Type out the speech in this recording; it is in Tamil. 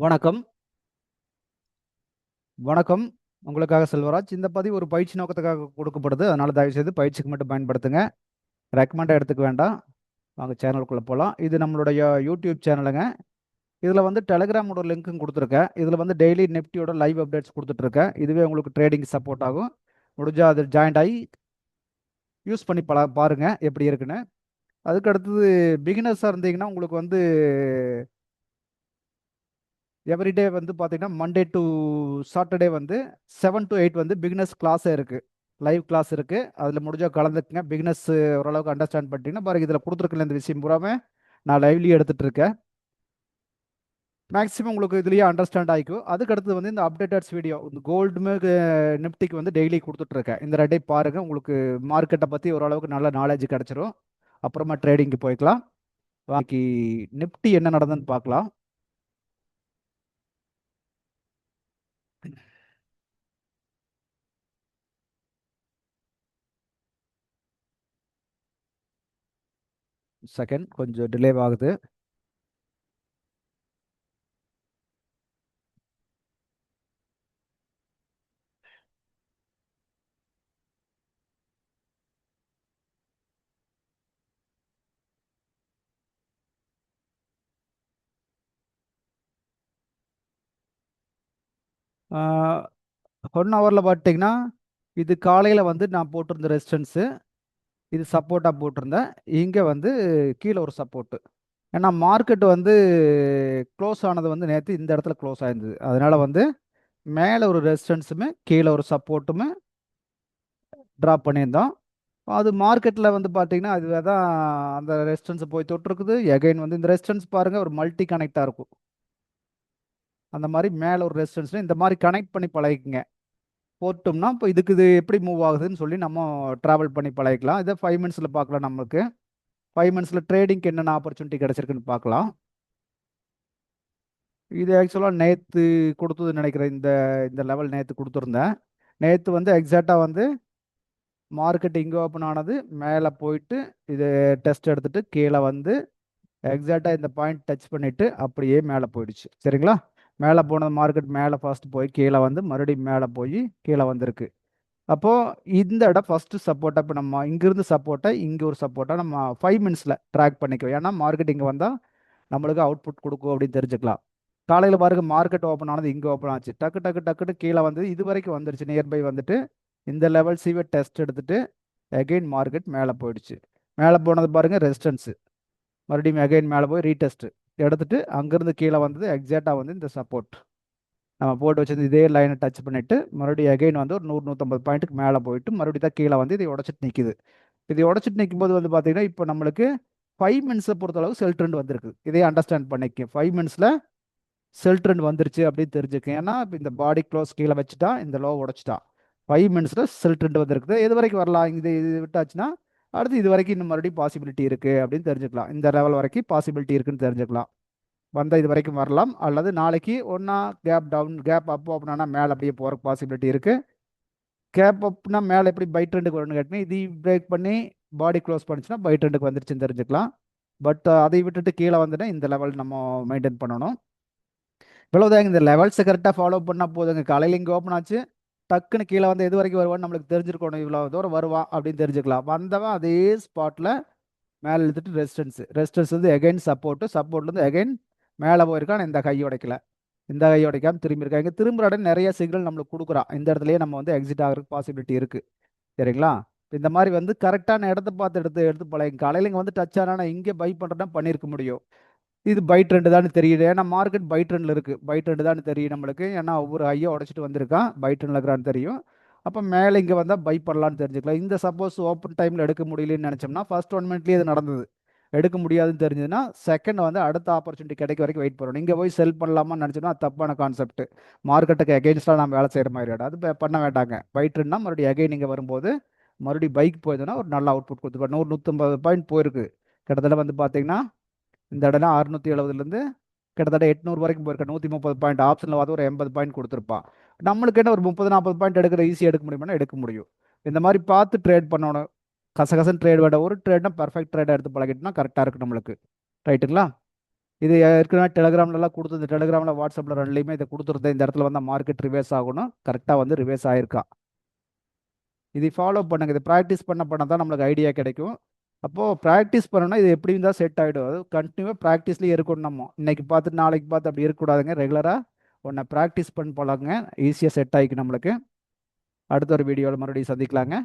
வணக்கம். வணக்கம். உங்களுக்காக செல்வராஜ். இந்த பதிவு ஒரு பயிற்சி நோக்கத்துக்காக கொடுக்கப்படுது. அதனால தயவுசெய்து பயிற்சிக்கு மட்டும் பயன்படுத்துங்க. ரெக்கமெண்டாக எடுத்துக்க வேண்டாம். வாங்க சேனலுக்குள்ளே போகலாம். இது நம்மளுடைய யூடியூப் சேனலுங்க. இதில் வந்து டெலிகிராமோட லிங்க்கும் கொடுத்துருக்கேன். இதில் வந்து டெய்லி நிஃப்டியோட லைவ் அப்டேட்ஸ் கொடுத்துட்ருக்கேன். இதுவே உங்களுக்கு ட்ரேடிங் சப்போர்ட் ஆகும். முடிஞ்சால் அது ஜாயின்ட் ஆகி யூஸ் பண்ணி பாருங்கள் எப்படி இருக்குன்னு. அதுக்கு அடுத்தது பிகினர்ஸாக இருந்தீங்கன்னா உங்களுக்கு வந்து எவ்ரிடே வந்து பார்த்தீங்கன்னா மண்டே டு சாட்டர்டே வந்து 7 to 8 வந்து பிகினர்ஸ் கிளாஸே இருக்குது. லைவ் கிளாஸ் இருக்குது. அதில் முடிஞ்சால் கலந்துக்குங்க. பிகினர்ஸ் ஓரளவுக்கு அண்டர்ஸ்டாண்ட் பண்ணிட்டீங்கன்னா பாருங்கள், இதில் கொடுத்துருக்கல இந்த விஷயம் பூராமே நான் லைவ்லேயே எடுத்துகிட்டு இருக்கேன். மேக்ஸிமம் உங்களுக்கு இதுலேயே அண்டர்ஸ்டாண்ட் ஆகிக்கும். அதுக்கு அடுத்து வந்து இந்த அப்டேட்டட்ஸ் வீடியோ இந்த கோல்டுமே நிஃப்டிக்கு வந்து டெய்லி கொடுத்துட்ருக்கேன். இந்த ரெண்டே பாருங்கள், உங்களுக்கு மார்க்கெட்டை பற்றி ஓரளவுக்கு நல்ல நாலேஜ் கிடச்சிரும். அப்புறமா ட்ரேடிங்க்கு போய்க்கலாம். பாக்கி நிஃப்டி என்ன நடந்ததுன்னு பார்க்கலாம். செகண்ட் கொஞ்சம் டிலே ஆகுது. ஒன் ஹவரில் பார்த்தீங்கன்னா இது காலையில் வந்து நான் போட்டிருந்த ரெசிஸ்டன்ஸு, இது சப்போர்ட்டாக போட்டிருந்தேன். இங்கே வந்து கீழே ஒரு சப்போர்ட்டு. ஏன்னா மார்க்கெட் வந்து க்ளோஸ் ஆனது வந்து நேற்று இந்த இடத்துல க்ளோஸ் ஆயிருந்தது. அதனால் வந்து மேலே ஒரு ரெசிஸ்டன்ஸுமே கீழே ஒரு சப்போர்ட்டுமே ட்ராப் பண்ணியிருந்தோம். அது மார்க்கெட்டில் வந்து பார்த்தீங்கன்னா அதுவே தான் அந்த ரெசிஸ்டன்ஸை போய் தொட்டிருக்குது. எகைன் வந்து இந்த ரெசிஸ்டன்ஸ் பாருங்கள் ஒரு மல்டி கனெக்டாக இருக்கும். அந்த மாதிரி மேலே ஒரு ரெசிஸ்டன்ஸில் இந்த மாதிரி கனெக்ட் பண்ணி பழகிக்குங்க. போட்டோம்னா இப்போ இதுக்கு இது எப்படி மூவ் ஆகுதுன்னு சொல்லி நம்ம ட்ராவல் பண்ணி பழகிக்கலாம். இதை 5 மினிட்ஸில் பார்க்கலாம். நமக்கு 5 மினிட்ஸில் ட்ரேடிங்க்கு என்னென்ன ஆப்பர்ச்சுனிட்டி கிடச்சிருக்குன்னு பார்க்கலாம். இது ஆக்சுவலாக நேற்று கொடுத்ததுன்னு நினைக்கிறேன். இந்த இந்த லெவல் நேற்று கொடுத்துருந்தேன். நேற்று வந்து எக்ஸாக்டாக வந்து மார்க்கெட் இங்கே ஓப்பன் ஆனது, மேலே போயிட்டு இது டெஸ்ட் எடுத்துகிட்டு கீழே வந்து எக்ஸாக்டாக இந்த பாயிண்ட் டச் பண்ணிவிட்டு அப்படியே மேலே போயிடுச்சு. சரிங்களா? மேலே போனது மார்க்கெட் மேலே ஃபர்ஸ்ட் போய் கீழே வந்து மறுபடியும் மேலே போய் கீழே வந்திருக்கு. அப்போது இந்த இடம் ஃபஸ்ட்டு சப்போர்ட்டாக இப்போ நம்ம இங்கேருந்து சப்போர்ட்டை இங்கே ஒரு சப்போர்ட்டாக நம்ம 5 மினிட்ஸில் ட்ராக் பண்ணிக்குவோம். ஏன்னா மார்க்கெட் இங்கே வந்தால் நம்மளுக்கு அவுட்புட் கொடுக்கும் அப்படின்னு தெரிஞ்சுக்கலாம். காலையில் பாருங்க, மார்க்கெட் ஓப்பன் ஆனது இங்கே ஓப்பன் ஆச்சு. டக்கு டக்கு டக்குன்னு கீழே வந்து இது வரைக்கும் வந்துருச்சு. நியர்பை வந்துட்டு இந்த லெவல் சீவை டெஸ்ட் எடுத்துட்டு அகெயின் மார்க்கெட் மேலே போயிடுச்சு. மேலே போனது பாருங்கள் ரெசிஸ்டன்ஸு, மறுபடியும் அகெயின் மேலே போய் ரீடெஸ்ட்டு எடுத்துட்டு அங்கேருந்து கீழே வந்தது எக்ஸாக்டாக வந்து இந்த சப்போர்ட் நம்ம போட்டு வச்சது இதே லைனை டச் பண்ணிவிட்டு மறுபடியும் அகைன் வந்து ஒரு 100-150 பாயிண்ட்டுக்கு மேலே போயிட்டு மறுபடியும் தான் கீழே வந்து இதை உடச்சிட்டு நிற்கிது. இதை உடச்சிட்டு நிற்கும்போது வந்து பார்த்தீங்கன்னா இப்போ நம்மளுக்கு 5 மினிட்ஸை பொறுத்தளவு செல் ட்ரெண்ட் வந்திருக்கு. இதே அண்டர்ஸ்டாண்ட் பண்ணிக்க. 5 மினிட்ஸில் செல் ட்ரெண்ட் வந்துருச்சு அப்படின்னு தெரிஞ்சுக்கேன். ஏன்னா இப்போ இந்த பாடி க்ளோஸ் கீழே வச்சுட்டா, இந்த லோ உடச்சிட்டா. 5 மினிட்ஸில் செல் ட்ரெண்ட் வந்திருக்குது. எது வரைக்கும் வரலாம்? இது விட்டாச்சுன்னா அடுத்து இது வரைக்கும் இன்னும் மறுபடியும் பாசிபிலிட்டி இருக்குது அப்படின்னு தெரிஞ்சுக்கலாம். இந்த லெவல் வரைக்கும் பாசிபிலிட்டி இருக்குன்னு தெரிஞ்சுக்கலாம். வந்தால் இது வரைக்கும் வரலாம். அல்லது நாளைக்கு ஒன்றா கேப் டவுன் கேப் அப் ஓப்பனா மேலே அப்படியே போகிறக்கு பாசிபிலிட்டி இருக்குது. கேப் அப்னா மேலே எப்படி பை ட்ரெண்டுக்கு வரணும்னு கேட்டிங்கன்னா இது பிரேக் பண்ணி பாடி க்ளோஸ் பண்ணிச்சுன்னா பை ட்ரெண்டுக்கு வந்துருச்சுன்னு தெரிஞ்சுக்கலாம். பட் அதை விட்டுட்டு கீழே வந்துட்டு இந்த லெவல் நம்ம மெயின்டைன் பண்ணணும். இவ்வளோதாங்க. இந்த லெவல்ஸை கரெக்டாக ஃபாலோ பண்ணால் போதுங்க. காலையில் இங்கே ஓப்பன் ஆச்சு, டக்குன்னு கீழே வந்து எது வரைக்கும் வருவான்னு நம்மளுக்கு தெரிஞ்சிருக்கணும். இவ்வளோ தூரம் வருவான் அப்படின்னு தெரிஞ்சுக்கலாம். வந்தவன் அதே ஸ்பாட்டில் மேலே இழுத்துட்டு ரெசிஸ்டன்ஸ் வந்து எகைன் சப்போர்ட்லேருந்து எகைன் மேலே போயிருக்கான். இந்த கை உடைக்கல, இந்த கை உடைக்காம திரும்பி இருக்காங்க. திரும்புற இடம் நிறைய சிக்னல் நம்மளுக்கு கொடுக்குறான். இந்த இடத்துலயே நம்ம வந்து எக்ஸிட் ஆகிறதுக்கு பாசிபிலிட்டி இருக்குது. சரிங்களா? இந்த மாதிரி வந்து கரெக்டான இடத்த பார்த்து எடுத்து பழகி. காலையில் இங்கே வந்து டச் ஆனால் இங்கே பை பண்ணுறதா பண்ணியிருக்க முடியும். இது பை ட்ரெண்டு தான் தெரியுது. ஏன்னா மார்க்கெட் பை ட்ரெண்டில் இருக்குது. பை ட்ரெண்டு தான் தெரியும் நம்மளுக்கு. ஏன்னா ஒவ்வொரு ஐயா உடச்சிட்டு வந்திருக்கான், பை ட்ரெண்டில் இருக்கிறான்னு தெரியும். அப்போ மேலே இங்கே வந்தால் பை பண்ணலான்னு தெரிஞ்சுக்கலாம். இந்த சப்போஸ் ஓப்பன் டைமில் எடுக்க முடியலன்னு நினச்சோம்னா ஃபர்ஸ்ட் 1 மினிட்லேயே இது நடந்தது. எடுக்க முடியாதுன்னு தெரிஞ்சதுன்னா செகண்ட் வந்து அடுத்த ஆப்பர்ச்சுனிட்டி கிடைக்க வரைக்கும் வெயிட் பண்ணணும். இங்கே போய் செல் பண்ணலாமான்னு நினச்சோம்னா அது தப்பான கான்செப்ட். மார்க்கெட்டுக்கு அகெயின்ஸ்டாக நம்ம வேலை செய்கிற மாதிரி அது பண்ண வேண்டாங்க. பை ட்ரெண்ட்னா மறுபடியும் அகைன் இங்கே வரும்போது மறுபடியும் பைக் போயிருந்தோன்னா ஒரு நல்ல அவுட்புட் கொடுத்து 100-150 பாயிண்ட் போயிருக்கு. கிட்டத்தட்ட வந்து பார்த்தீங்கன்னா இந்த இடம் 670லேருந்து கிட்டத்தட்ட 800 வரைக்கும் போயிருக்க. 130 பாயிண்ட் ஆப்ஷனில் பார்த்து ஒரு 80 பாயிண்ட் கொடுத்துருப்பான். நம்மளுக்கு என்ன ஒரு 30-40 பாயிண்ட் எடுக்கிற ஈஸியாக எடுக்க முடியுமானா எடுக்க முடியும். இந்த மாதிரி பார்த்து ட்ரேட் பண்ணணும். கசகசன் ட்ரேட் வேண்டாம். ஒரு ட்ரேட்னா பர்ஃபெக்ட் ட்ரேடாக எடுத்து பழகிட்டோம்னா கரெக்டாக இருக்குது நம்மளுக்கு. ரைட்டுங்களா? இது ஏற்கனவே டெலிகிராம்லலாம் கொடுத்து இந்த டெலிகிராமில் வாட்ஸ்அப்பில் ரெண்டுலேயுமே இதை கொடுத்துருந்தேன். இந்த இடத்துல வந்து மார்க்கெட் ரிவர்ஸ் ஆகணும், கரெக்டாக வந்து ரிவர்ஸ் ஆகிருக்கான். இதை ஃபாலோ பண்ணுங்கள். இது ப்ராக்டிஸ் பண்ண தான் நம்மளுக்கு ஐடியா கிடைக்கும். அப்போது ப்ராக்டிஸ் பண்ணணும்னா இது எப்படி இருந்தால் செட் ஆகிடும். அது கண்டினியூவாக ப்ராக்டிஸ்லேயே இருக்கணும். நம்ம இன்னைக்கு பார்த்துட்டு நாளைக்கு பார்த்து அப்படி இருக்கக்கூடாதுங்க. ரெகுலராக ஒன்றை ப்ராக்டிஸ் பண்ண போலாங்க, ஈஸியாக செட் ஆகிக்கும் நம்மளுக்கு. அடுத்த ஒரு வீடியோவில் மறுபடியும் சந்திக்கலாங்க.